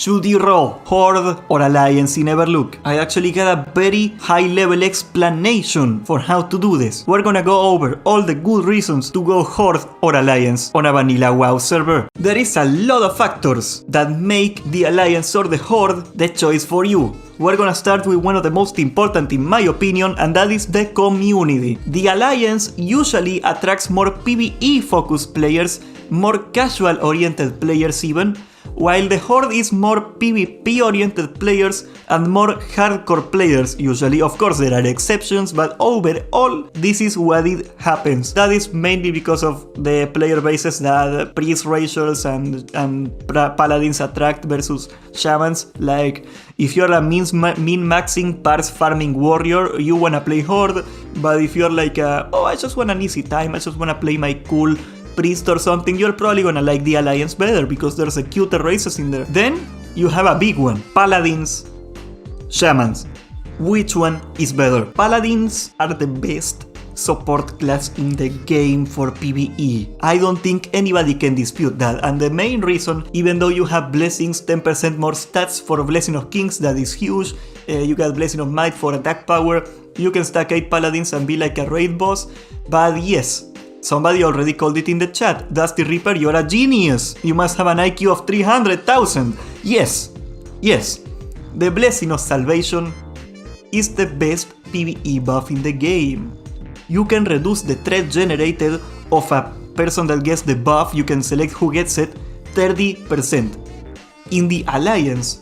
Should you roll Horde or Alliance in Everlook? I actually got a very high level explanation for how to do this. We're gonna go over all the good reasons to go Horde or Alliance on a vanilla WoW server. There is a lot of factors that make the Alliance or the Horde the choice for you. We're gonna start with one of the most important in my opinion, and that is the community. The Alliance usually attracts more PvE focused players, more casual oriented players even, while the Horde is more PvP oriented players and more hardcore players usually. Of course there are exceptions, but overall this is what it happens. That is mainly because of the player bases that priest racers and paladins attract versus shamans. Like if you're a min-maxing parse farming warrior, you wanna play Horde, but if you're like oh, I just want an easy time, I just wanna play my cool priest or something, you're probably gonna like the Alliance better because there's a cuter races in there. Then you have a big one: Paladins, Shamans. Which one is better? Paladins are the best support class in the game for PvE. I don't think anybody can dispute that, and the main reason, even though you have blessings, 10% more stats for Blessing of Kings, that is huge, you got Blessing of Might for attack power, you can stack 8 Paladins and be like a raid boss, but yes, somebody already called it in the chat. Dusty Reaper, you're a genius. You must have an IQ of 300,000. Yes. The Blessing of Salvation is the best PvE buff in the game. You can reduce the threat generated of a person that gets the buff, you can select who gets it, 30%. In the Alliance,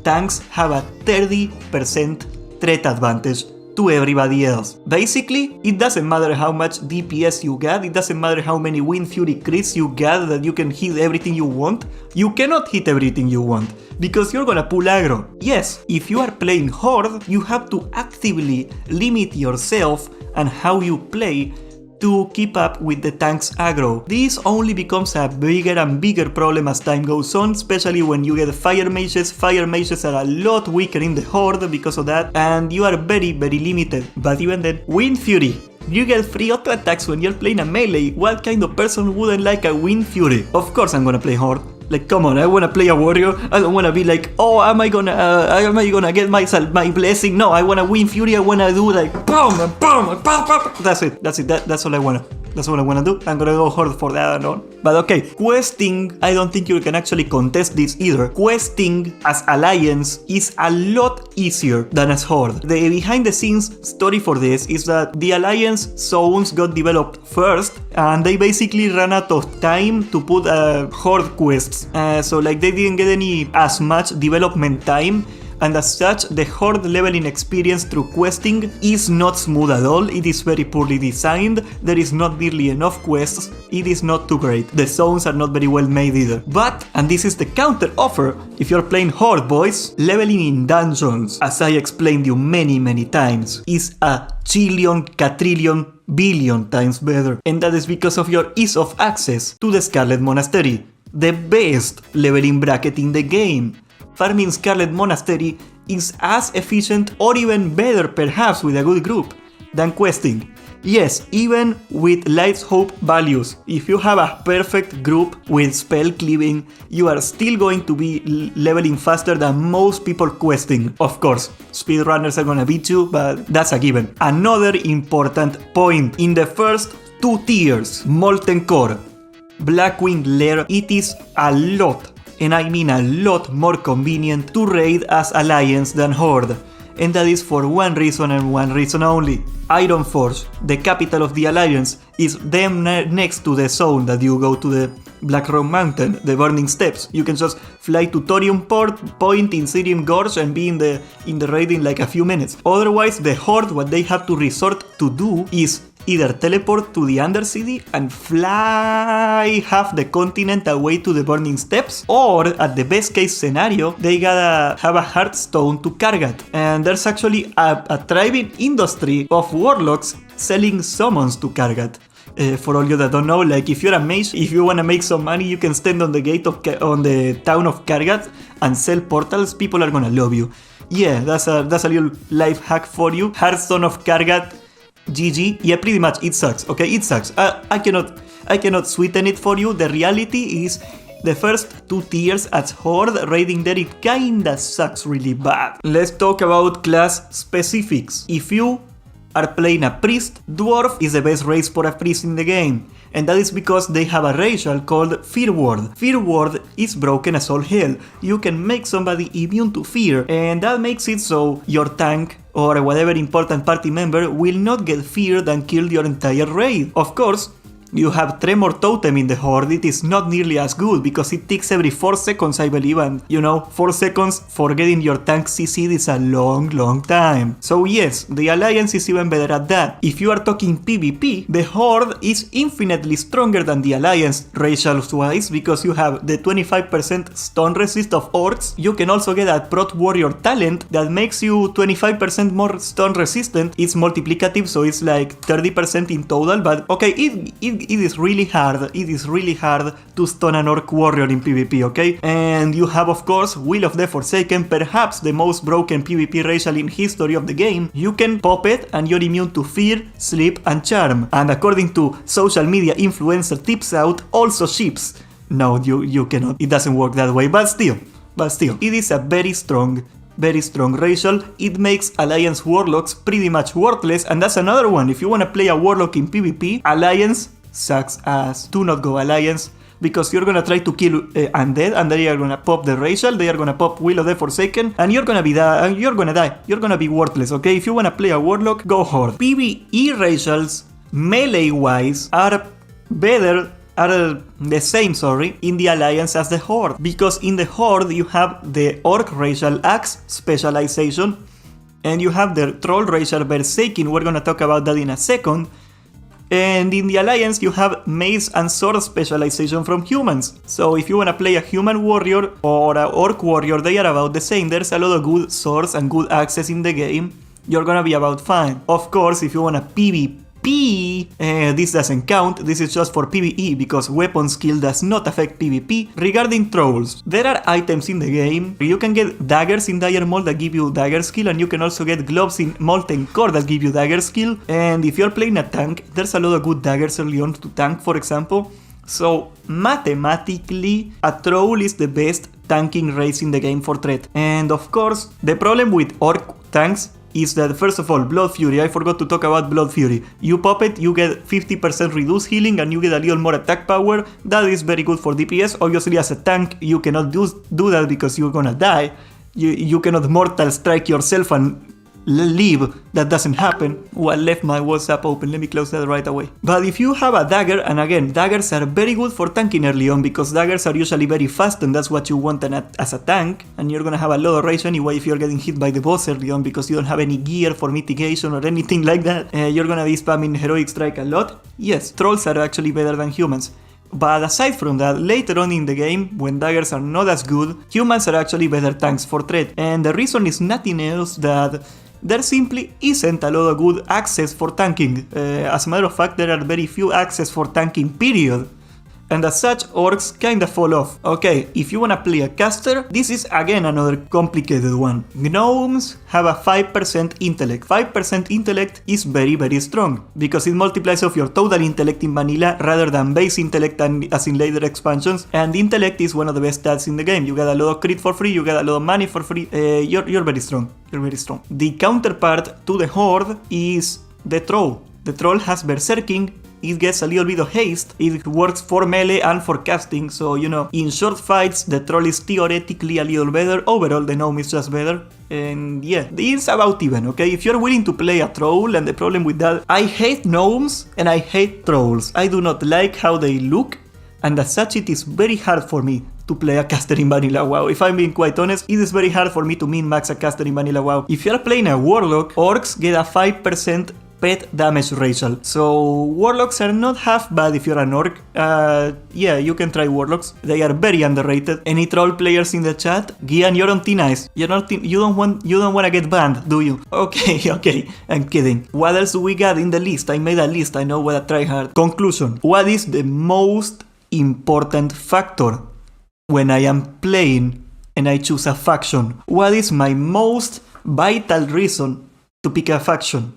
tanks have a 30% threat advantage to everybody else. Basically, it doesn't matter how much DPS you got, it doesn't matter how many Wind Fury crits you got that you can hit everything you want. You cannot hit everything you want, because you're gonna pull aggro. Yes, if you are playing Horde, you have to actively limit yourself and how you play to keep up with the tank's aggro. This only becomes a bigger and bigger problem as time goes on, especially when you get fire mages. Fire mages are a lot weaker in the Horde because of that, and you are very limited. But even then, Wind Fury. You get free auto attacks when you're playing a melee. What kind of person wouldn't like a Wind Fury? Of course I'm gonna play Horde. Like, come on, I wanna play a warrior. I don't wanna be like, oh, am I gonna get my blessing? No, I wanna Wind Fury. I wanna do like boom and boom and boom, boom. That's it. That's all I wanna. That's what I wanna do. I'm gonna go Horde for that and on. But okay, questing, I don't think you can actually contest this either. Questing as Alliance is a lot easier than as Horde. The behind the scenes story for this is that the Alliance zones got developed first, and they basically ran out of time to put Horde quests. So like they didn't get as much development time. And as such, the Horde leveling experience through questing is not smooth at all. It is very poorly designed, there is not nearly enough quests, it is not too great. The zones are not very well made either. But, and this is the counter offer, if you're playing Horde boys, leveling in dungeons, as I explained you many times, is a chillion, quadrillion, billion times better. And that is because of your ease of access to the Scarlet Monastery, the best leveling bracket in the game. Farming Scarlet Monastery is as efficient or even better perhaps with a good group than questing. Yes, even with Life's Hope values, if you have a perfect group with spell cleaving, you are still going to be leveling faster than most people questing. Of course, speedrunners are gonna beat you, but that's a given. Another important point, in the first 2 tiers, Molten Core, Blackwing Lair, it is a lot, and I mean a lot more convenient to raid as Alliance than Horde. And that is for one reason and one reason only. Ironforge, the capital of the Alliance, is damn next to the zone that you go to the Blackrock Mountain, the Burning Steppes. You can just fly to Thorium Point in Sirium Gorge and be in the raid in like a few minutes. Otherwise, the Horde, what they have to resort to do is either teleport to the Undercity and fly half the continent away to the Burning Steppes, or at the best case scenario, they gotta have a Hearthstone to Kargat. And there's actually a thriving industry of warlocks selling summons to Kargat. For all you that don't know, like if you're a mage, if you wanna make some money, you can stand on the gate of on the town of Kargat and sell portals. People are gonna love you. Yeah, that's a little life hack for you. Hearthstone of Kargat, GG. Yeah, pretty much it sucks. Okay, it sucks. I cannot sweeten it for you. The reality is The first 2 tiers as Horde, raiding there it kinda sucks really bad. Let's talk about class specifics. If you are playing a priest, Dwarf is the best race for a priest in the game. And that is because they have a racial called Fear Ward. Fear Ward is broken as all hell. You can make somebody immune to fear, and that makes it so your tank or whatever important party member will not get feared and kill your entire raid. Of course, you have Tremor Totem in the Horde. It is not nearly as good because it ticks every 4 seconds, I believe, and 4 seconds for getting your tank CC'd is a long time. So yes, the Alliance is even better at that. If you are talking PvP, the Horde is infinitely stronger than the Alliance racial-wise because you have the 25% stun resist of orcs. You can also get a Prot Warrior talent that makes you 25% more stun resistant. It's multiplicative, so it's like 30% in total, but okay, it is really hard. It is really hard to stun an Orc Warrior in PvP, okay? And you have, of course, Will of the Forsaken, perhaps the most broken PvP racial in history of the game. You can pop it and you're immune to Fear, Sleep, and Charm. And according to social media influencer Tips Out, also ships. No, you cannot. It doesn't work that way, but still, it is a very strong racial. It makes Alliance Warlocks pretty much worthless, and that's another one. If you want to play a Warlock in PvP, Alliance sucks ass. Do not go Alliance, because you're gonna try to kill Undead, and they are gonna pop the racial, they are gonna pop Will of the Forsaken, and you're gonna die. You're gonna be worthless, okay? If you wanna play a Warlock, go Horde. PvE racials, melee-wise, are the same, in the Alliance as the Horde. Because in the Horde you have the Orc racial Axe specialization, and you have the Troll racial Berserking. We're gonna talk about that in a second. And in the Alliance you have Mace and Sword specialization from humans. So if you wanna play a human warrior or an Orc warrior, they are about the same. There's a lot of good swords and good axes in the game. You're gonna be about fine. Of course, if you wanna PvP, this doesn't count. This is just for PvE because weapon skill does not affect PvP. Regarding trolls, there are items in the game. You can get daggers in Dire Mold that give you dagger skill, and you can also get gloves in Molten Core that give you dagger skill. And if you're playing a tank, there's a lot of good daggers early on to tank, for example. So mathematically, a troll is the best tanking race in the game for threat. And of course, the problem with Orc tanks is that, first of all, Blood Fury. I forgot to talk about Blood Fury. You pop it, you get 50% reduced healing, and you get a little more attack power. That is very good for DPS. Obviously, as a tank, you cannot do that because you're gonna die. You cannot Mortal Strike yourself and leave. That doesn't happen. Oh, I left my WhatsApp open. Let me close that right away. But if you have a dagger, and again, daggers are very good for tanking early on because daggers are usually very fast, and that's what you want as a tank. And you're gonna have a lot of rage anyway if you're getting hit by the boss early on because you don't have any gear for mitigation or anything like that. You're gonna be spamming Heroic Strike a lot. Yes, trolls are actually better than humans. But aside from that, later on in the game, when daggers are not as good, humans are actually better tanks for threat. And the reason is nothing else that there simply isn't a lot of good access for tanking. As a matter of fact, there are very few access for tanking, period. And as such, orcs kinda fall off. Okay, if you wanna play a caster, this is again another complicated one. Gnomes have a 5% intellect. 5% intellect is very strong, because it multiplies of your total intellect in vanilla rather than base intellect as in later expansions, and intellect is one of the best stats in the game. You get a lot of crit for free, you get a lot of money for free, you're very strong. You're very strong. The counterpart to the Horde is the Troll. The Troll has Berserking. It gets a little bit of haste, it works for melee and for casting, so in short fights the Troll is theoretically a little better, overall the Gnome is just better, and yeah, it's about even, okay? If you're willing to play a Troll, and the problem with that, I hate Gnomes and I hate Trolls. I do not like how they look, and as such it is very hard for me to play a caster in Vanilla WoW. If I'm being quite honest, it is very hard for me to min-max a caster in Vanilla WoW. If you're playing a Warlock, Orcs get a 5% pet damage racial. So Warlocks are not half bad if you're an Orc. Yeah, you can try Warlocks. They are very underrated. Any Troll players in the chat? Gian, you're on T-Nice. You don't want to get banned, do you? Okay, I'm kidding. What else do we got in the list? I made a list, I know what I try hard. Conclusion. What is the most important factor when I am playing and I choose a faction? What is my most vital reason to pick a faction?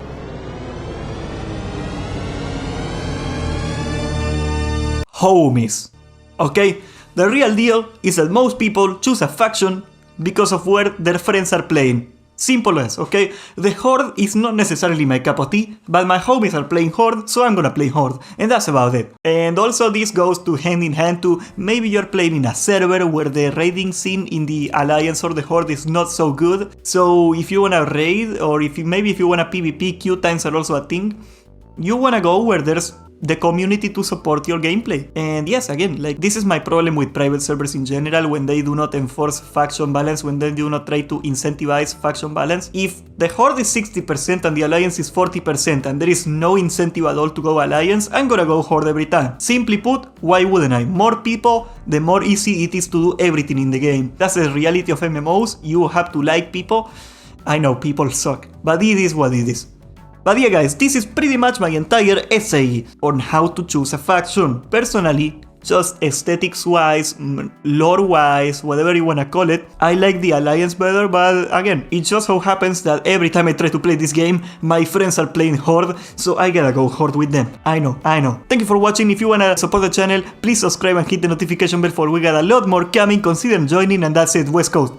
Homies. Okay, The real deal is that most people choose a faction because of where their friends are playing. Simple as, okay? The Horde is not necessarily my cup of tea, but my homies are playing Horde, so I'm gonna play Horde, and that's about it. And also this goes to hand in hand to maybe you're playing in a server where the raiding scene in the Alliance or the Horde is not so good, so if you wanna raid, or if you wanna PvP, queue times are also a thing, you wanna go where there's the community to support your gameplay. And yes, again, like this is my problem with private servers in general, when they do not enforce faction balance, when they do not try to incentivize faction balance. If the Horde is 60% and the Alliance is 40% and there is no incentive at all to go Alliance, I'm gonna go Horde every time. Simply put, why wouldn't I? More people, the more easy it is to do everything in the game. That's the reality of MMOs, you have to like people. I know people suck, but it is what it is. But yeah guys, this is pretty much my entire essay on how to choose a faction. Personally, just aesthetics wise, lore wise, whatever you wanna call it, I like the Alliance better, but again, it just so happens that every time I try to play this game, my friends are playing Horde, so I gotta go Horde with them. I know. Thank you for watching. If you wanna support the channel, please subscribe and hit the notification bell, for we got a lot more coming. Consider joining, and that's it, West Coast.